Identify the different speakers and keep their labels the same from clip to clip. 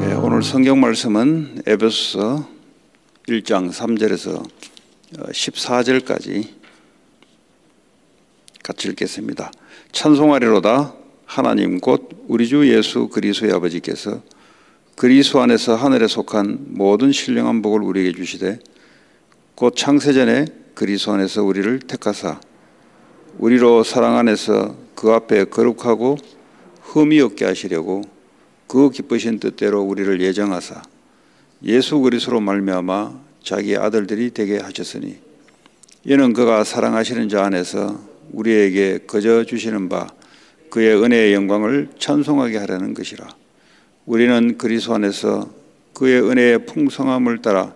Speaker 1: 오늘 성경 말씀은 에베소서 1장 3절에서 14절까지 같이 읽겠습니다. 찬송하리로다. 하나님 곧 우리 주 예수 그리스도의 아버지께서 그리스도 안에서 하늘에 속한 모든 신령한 복을 우리에게 주시되 곧 창세전에 그리스도 안에서 우리를 택하사 우리로 사랑 안에서 그 앞에 거룩하고 흠이 없게 하시려고 그 기쁘신 뜻대로 우리를 예정하사 예수 그리스도로 말미암아 자기의 아들들이 되게 하셨으니 이는 그가 사랑하시는 자 안에서 우리에게 거저 주시는 바 그의 은혜의 영광을 찬송하게 하려는 것이라. 우리는 그리스도 안에서 그의 은혜의 풍성함을 따라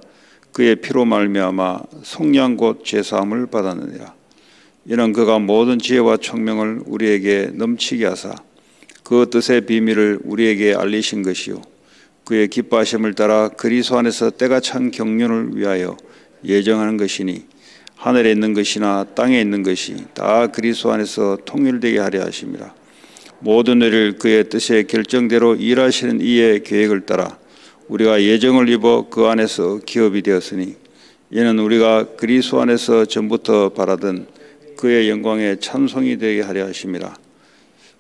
Speaker 1: 그의 피로 말미암아 속량 곧 죄사함을 받았느니라. 이는 그가 모든 지혜와 총명을 우리에게 넘치게 하사 그 뜻의 비밀을 우리에게 알리신 것이요 그의 기뻐하심을 따라 그리스도 안에서 때가 찬 경륜을 위하여 예정하는 것이니 하늘에 있는 것이나 땅에 있는 것이 다 그리스도 안에서 통일되게 하려 하심이라. 모든 일을 그의 뜻의 결정대로 일하시는 이의 계획을 따라 우리가 예정을 입어 그 안에서 기업이 되었으니 이는 우리가 그리스도 안에서 전부터 바라던 그의 영광의 찬송이 되게 하려 하심이라.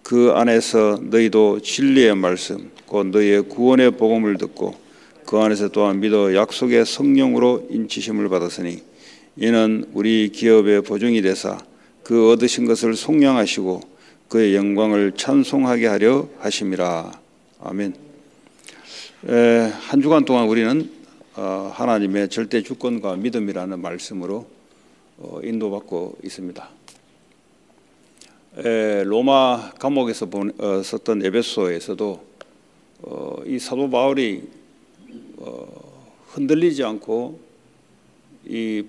Speaker 1: 그 안에서 너희도 진리의 말씀 곧 너희의 구원의 복음을 듣고 그 안에서 또한 믿어 약속의 성령으로 인치심을 받았으니 이는 우리 기업의 보증이 되사 그 얻으신 것을 속량하시고 그의 영광을 찬송하게 하려 하심이라. 아멘. 한 주간 동안 우리는 하나님의 절대 주권과 믿음이라는 말씀으로 인도받고 있습니다. 로마 감옥에서 썼던 에베소에서도 이 사도 바울이 흔들리지 않고 이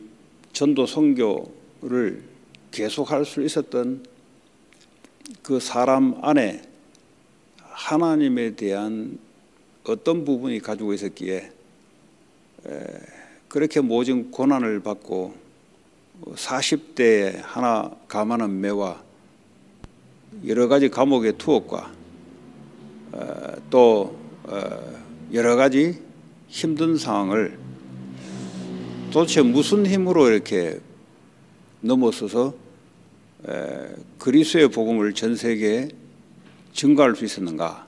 Speaker 1: 전도 선교를 계속할 수 있었던 그 사람 안에 하나님에 대한 어떤 부분이 가지고 있었기에 그렇게 모진 고난을 받고 40대에 하나 감하는 매와 여러 가지 감옥의 투옥과 또 여러 가지 힘든 상황을 도대체 무슨 힘으로 이렇게 넘어서서 그리스도의 복음을 전 세계에 증거할 수 있었는가?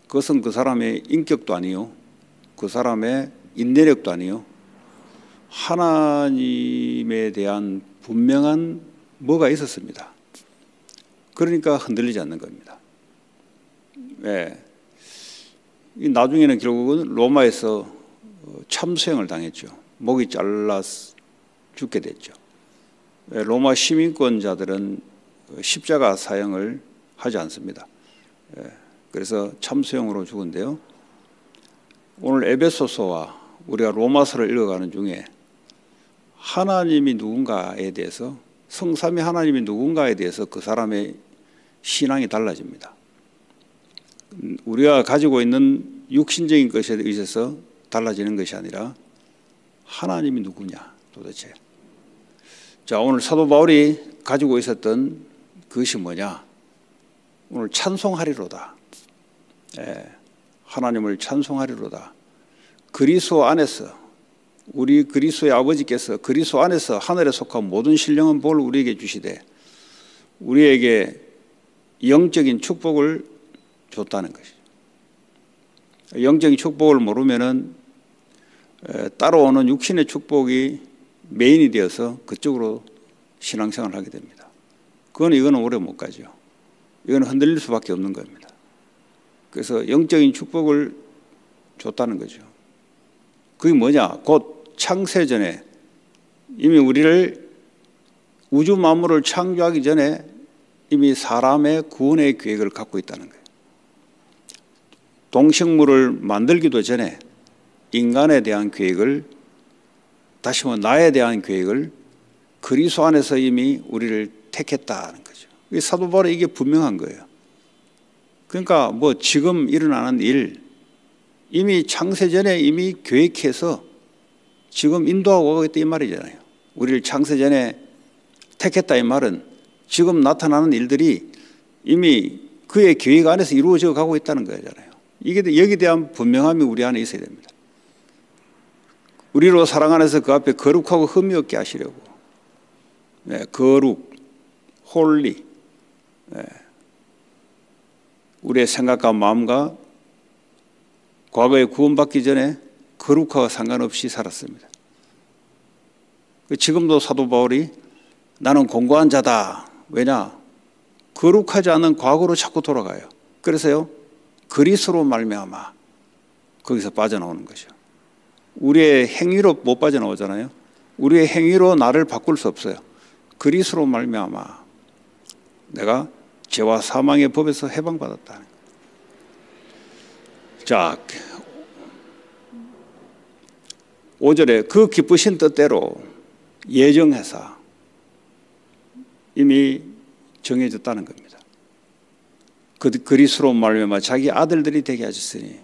Speaker 1: 그것은 그 사람의 인격도 아니요, 그 사람의 인내력도 아니요, 하나님에 대한 분명한 뭐가 있었습니다. 그러니까 흔들리지 않는 겁니다. 나중에는 결국은 로마에서 참수형을 당했죠. 목이 잘라 죽게 됐죠. 로마 시민권자들은 십자가 사형을 하지 않습니다. 그래서 참수형으로 죽은데요. 오늘 에베소서와 우리가 로마서를 읽어가는 중에 하나님이 누군가에 대해서, 성삼위 하나님이 누군가에 대해서 그 사람의 신앙이 달라집니다. 우리가 가지고 있는 육신적인 것에 의해서 달라지는 것이 아니라 하나님이 누구냐 도대체. 자, 오늘 사도 바울이 가지고 있었던 그것이 뭐냐? 오늘 찬송하리로다. 하나님을 찬송하리로다. 그리스도 안에서, 우리 그리스도의 아버지께서 그리스도 안에서 하늘에 속한 모든 신령한 복을 우리에게 주시되 우리에게 영적인 축복을 줬다는 것이죠. 영적인 축복을 모르면은 따라오는 육신의 축복이 메인이 되어서 그쪽으로 신앙생활을 하게 됩니다. 이거는 오래 못 가죠. 이거는 흔들릴 수밖에 없는 겁니다. 그래서 영적인 축복을 줬다는 거죠. 그게 뭐냐? 곧 창세전에 이미 우리를 우주 만물을 창조하기 전에 이미 사람의 구원의 계획을 갖고 있다는 거예요. 동식물을 만들기도 전에 인간에 대한 계획을, 다시 말해 나에 대한 계획을 그리스도 안에서 이미 우리를 택했다는 거죠. 사도 바울이 이게 분명한 거예요. 그러니까 뭐 지금 일어나는 일, 이미 창세전에 이미 계획해서 지금 인도하고 가겠다 이 말이잖아요. 우리를 창세전에 택했다 이 말은 지금 나타나는 일들이 이미 그의 계획 안에서 이루어져 가고 있다는 거잖아요. 이게 여기에 대한 분명함이 우리 안에 있어야 됩니다. 우리로 사랑 안에서 그 앞에 거룩하고 흠이 없게 하시려고. 네, 거룩, 홀리. 네. 우리의 생각과 마음과 과거에 구원받기 전에 거룩하고 상관없이 살았습니다. 지금도 사도 바울이 나는 공고한 자다. 왜냐? 거룩하지 않은 과거로 자꾸 돌아가요. 그래서요, 그리스도로 말미암아 거기서 빠져나오는 거죠. 우리의 행위로 못 빠져나오잖아요. 우리의 행위로 나를 바꿀 수 없어요. 그리스도로 말미암아 내가 죄와 사망의 법에서 해방받았다. 자, 5절에 그 기쁘신 뜻대로 예정해서 이미 정해졌다는 겁니다. 그리스도로 말미암아 자기 아들들이 되게 하셨으니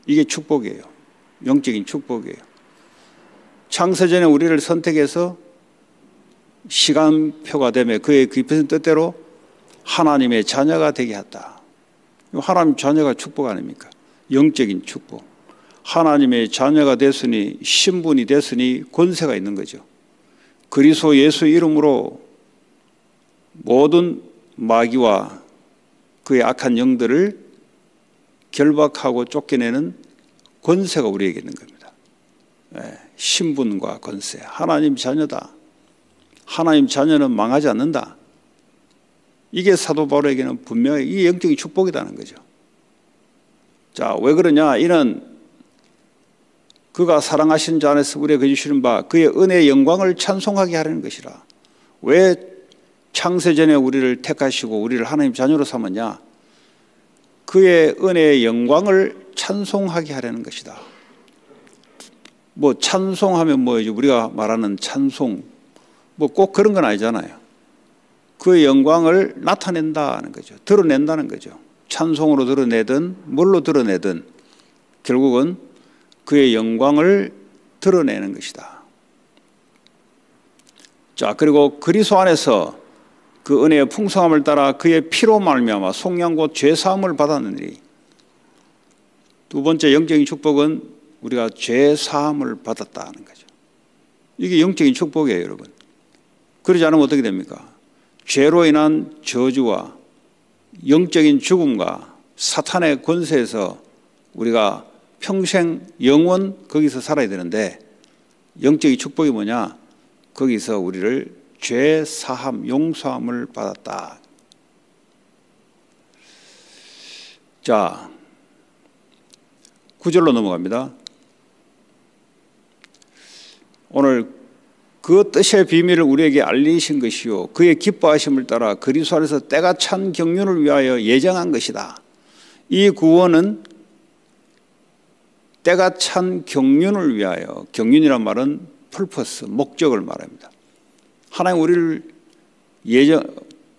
Speaker 1: 이게 축복이에요. 영적인 축복이에요. 창세전에 우리를 선택해서 시간표가 되며 그의 깊은 뜻대로 하나님의 자녀가 되게 했다. 하나님 자녀가 축복 아닙니까? 영적인 축복. 하나님의 자녀가 됐으니 신분이 됐으니 권세가 있는 거죠. 그리스도 예수 이름으로 모든 마귀와 그의 악한 영들을 결박하고 쫓겨내는 권세가 우리에게 있는 겁니다. 네, 신분과 권세. 하나님 자녀다. 하나님 자녀는 망하지 않는다. 이게 사도 바울에게는 분명히 이 영적인 축복이라는 거죠. 자, 왜 그러냐? 이는 그가 사랑하신 자 안에서 우리에게 주시는 바 그의 은혜의 영광을 찬송하게 하려는 것이라. 왜 창세전에 우리를 택하시고 우리를 하나님 자녀로 삼았냐? 그의 은혜의 영광을 찬송하게 하려는 것이다. 뭐 찬송하면 뭐죠? 우리가 말하는 찬송 뭐 꼭 그런 건 아니잖아요. 그의 영광을 나타낸다는 거죠. 드러낸다는 거죠. 찬송으로 드러내든 뭘로 드러내든 결국은 그의 영광을 드러내는 것이다. 자, 그리고 그리스도 안에서 그 은혜의 풍성함을 따라 그의 피로 말미암아 속량 곧 죄 사함을 받았느니. 두 번째 영적인 축복은 우리가 죄 사함을 받았다는 거죠. 이게 영적인 축복이에요, 여러분. 그러지 않으면 어떻게 됩니까? 죄로 인한 저주와 영적인 죽음과 사탄의 권세에서 우리가 평생 영원 거기서 살아야 되는데 영적인 축복이 뭐냐? 거기서 우리를 죄 사함, 용서함을 받았다. 자, 9절로 넘어갑니다. 오늘 그 뜻의 비밀을 우리에게 알리신 것이요 그의 기뻐하심을 따라 그리스도 안에서 때가 찬 경륜을 위하여 예정한 것이다. 이 구원은 때가 찬 경륜을 위하여, 경륜이란 말은 펄퍼스, 목적을 말합니다. 하나님 우리를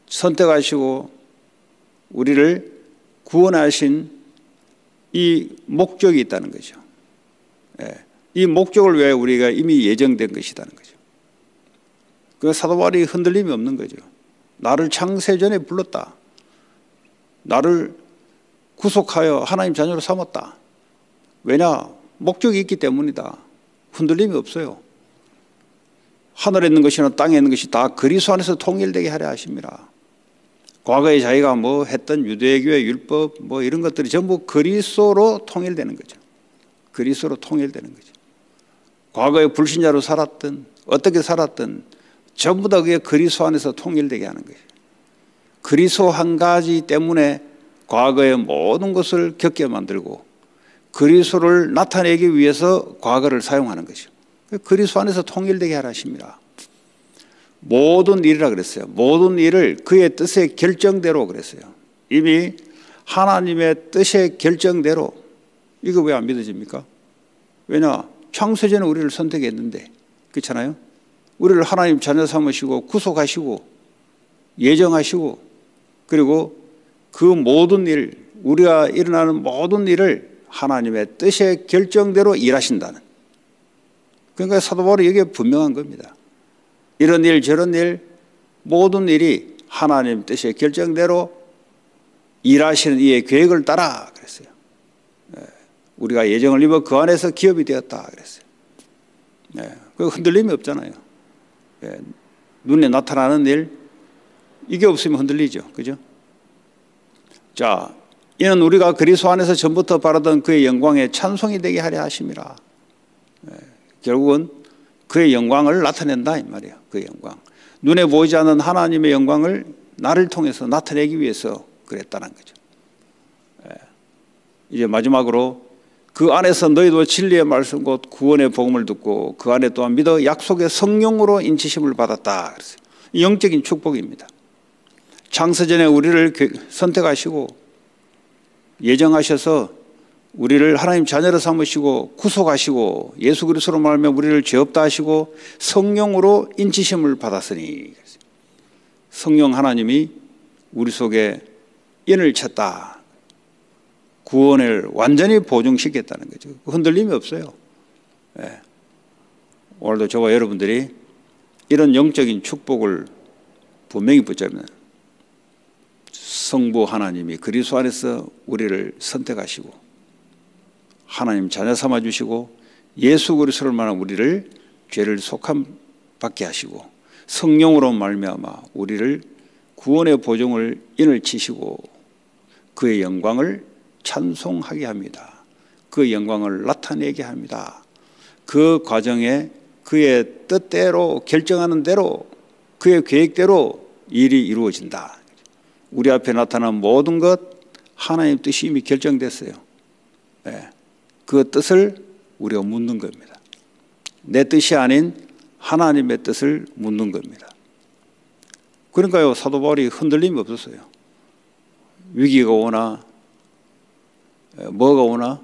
Speaker 1: 선택하시고 우리를 구원하신 이 목적이 있다는 거죠. 이 목적을 위하여 우리가 이미 예정된 것이라는 거죠. 그 사도 바울이 흔들림이 없는 거죠. 나를 창세전에 불렀다. 나를 구속하여 하나님 자녀로 삼았다. 왜냐? 목적이 있기 때문이다. 흔들림이 없어요. 하늘에 있는 것이나 땅에 있는 것이 다 그리스도 안에서 통일되게 하려 하십니다. 과거에 자기가 뭐 했던 유대교의 율법 뭐 이런 것들이 전부 그리스도로 통일되는 거죠. 그리스도로 통일되는 거죠. 과거에 불신자로 살았든 어떻게 살았든 전부 다 그게 그리스도 안에서 통일되게 하는 거예요. 그리스도 한 가지 때문에 과거의 모든 것을 겪게 만들고 그리스도를 나타내기 위해서 과거를 사용하는 것이죠. 그리스도 안에서 통일되게 하라 하십니다. 모든 일이라 그랬어요. 모든 일을 그의 뜻의 결정대로 그랬어요. 이미 하나님의 뜻의 결정대로. 이거 왜 안 믿어집니까? 왜냐? 창세전에 우리를 선택했는데, 그렇잖아요? 우리를 하나님 자녀 삼으시고 구속하시고 예정하시고 그리고 그 모든 일, 우리가 일어나는 모든 일을 하나님의 뜻의 결정대로 일하신다는. 그러니까 사도 바울이 여기에 분명한 겁니다. 이런 일 저런 일 모든 일이 하나님 뜻의 결정대로 일하시는 이의 계획을 따라 그랬어요. 우리가 예정을 입어 그 안에서 기업이 되었다 그랬어요. 네. 그 흔들림이 없잖아요. 네. 눈에 나타나는 일, 이게 없으면 흔들리죠. 그죠? 자, 이는 우리가 그리스도 안에서 전부터 바라던 그의 영광에 찬송이 되게 하려 하심이라. 네. 결국은 그의 영광을 나타낸다 이 말이에요. 그의 영광. 눈에 보이지 않는 하나님의 영광을 나를 통해서 나타내기 위해서 그랬다는 거죠. 네. 이제 마지막으로 그 안에서 너희도 진리의 말씀 곧 구원의 복음을 듣고 그 안에 또한 믿어 약속의 성령으로 인치심을 받았다 그랬어요. 영적인 축복입니다. 창세전에 우리를 선택하시고 예정하셔서 우리를 하나님 자녀로 삼으시고 구속하시고 예수 그리스도로 말하며 우리를 죄 없다 하시고 성령으로 인치심을 받았으니, 성령 하나님이 우리 속에 인을 쳤다. 구원을 완전히 보증시켰다는 거죠. 흔들림이 없어요. 네. 오늘도 저와 여러분들이 이런 영적인 축복을 분명히 붙잡으면 성부 하나님이 그리스도 안에서 우리를 선택하시고 하나님 자녀 삼아주시고 예수 그리스도를 말하는 우리를 죄를 속함 받게 하시고 성령으로 말미암아 우리를 구원의 보증을 인을 치시고 그의 영광을 찬송하게 합니다. 그 영광을 나타내게 합니다. 그 과정에 그의 뜻대로 결정하는 대로 그의 계획대로 일이 이루어진다. 우리 앞에 나타난 모든 것 하나님 뜻이 이미 결정됐어요. 네. 그 뜻을 우리가 묻는 겁니다. 내 뜻이 아닌 하나님의 뜻을 묻는 겁니다. 그러니까요, 사도 바울이 흔들림이 없었어요. 위기가 오나 뭐가 오나,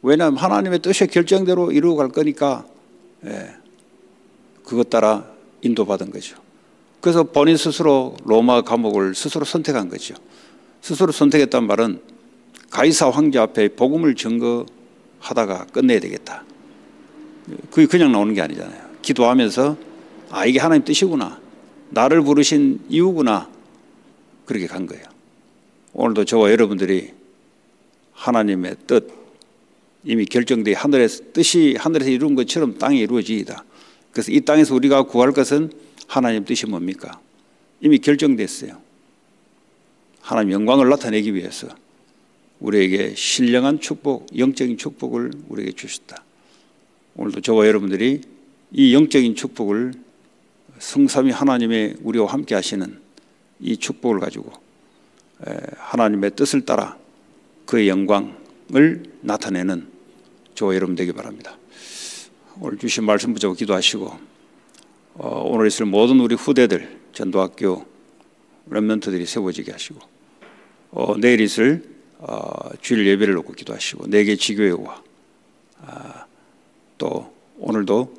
Speaker 1: 왜냐하면 하나님의 뜻의 결정대로 이루어갈 거니까 그것 따라 인도받은 거죠. 그래서 본인 스스로 로마 감옥을 스스로 선택한 거죠. 스스로 선택했단 말은 가이사 황제 앞에 복음을 증거하다가 끝내야 되겠다. 그게 그냥 나오는 게 아니잖아요. 기도하면서 아, 이게 하나님 뜻이구나, 나를 부르신 이유구나, 그렇게 간 거예요. 오늘도 저와 여러분들이 하나님의 뜻, 이미 결정된 하늘의 뜻이 하늘에서 이룬 것처럼 땅에 이루어지이다. 그래서 이 땅에서 우리가 구할 것은 하나님 뜻이 뭡니까? 이미 결정됐어요. 하나님 영광을 나타내기 위해서 우리에게 신령한 축복, 영적인 축복을 우리에게 주셨다. 오늘도 저와 여러분들이 이 영적인 축복을 성삼위 하나님의 우리와 함께 하시는 이 축복을 가지고 하나님의 뜻을 따라 그의 영광을 나타내는 저와 여러분 되기 바랍니다. 오늘 주신 말씀 붙잡고 기도하시고 오늘 있을 모든 우리 후대들, 전도학교 렘넌트들이 세워지게 하시고 내일 있을 주일 예배를 놓고 기도하시고 네개 지교회와 또 오늘도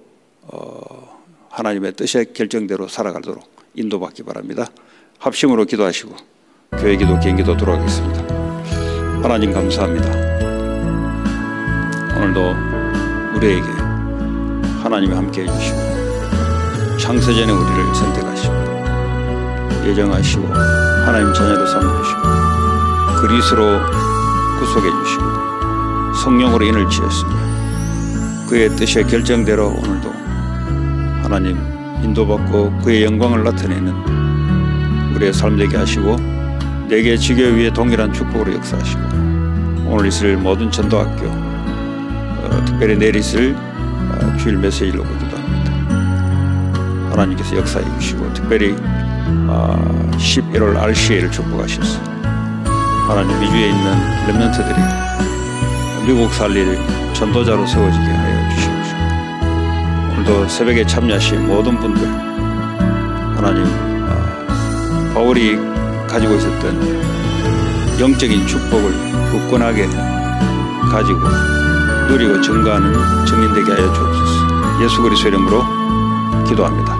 Speaker 1: 하나님의 뜻의 결정대로 살아가도록 인도받기 바랍니다. 합심으로 기도하시고 교회 기도, 개인기도 돌아가겠습니다. 하나님 감사합니다. 오늘도 우리에게 하나님이 함께 해주시고 창세전에 우리를 선택하시고 예정하시고 하나님 자녀로 삼으시고 그리스도로 구속해 주시고 성령으로 인을 지었으며 그의 뜻의 결정대로 오늘도 하나님 인도받고 그의 영광을 나타내는 우리의 삶 되게 하시고 내게 지교회 위에 동일한 축복으로 역사하시고 오늘 있을 모든 전도학교 특별히 내일 있을 주일 메시지를 놓고 기도합니다. 하나님께서 역사해 주시고 특별히 11월 RCA를 축복하셔서 하나님 미주에 있는 렘넌트들이 미국 살릴 전도자로 세워지게 하여 주시옵시고 오늘도 새벽에 참여하신 모든 분들 하나님 바울이 가지고 있었던 영적인 축복을 굳건하게 가지고 누리고 증거하는 증인되게 하여 주옵소서. 예수 그리스도 이름으로 기도합니다.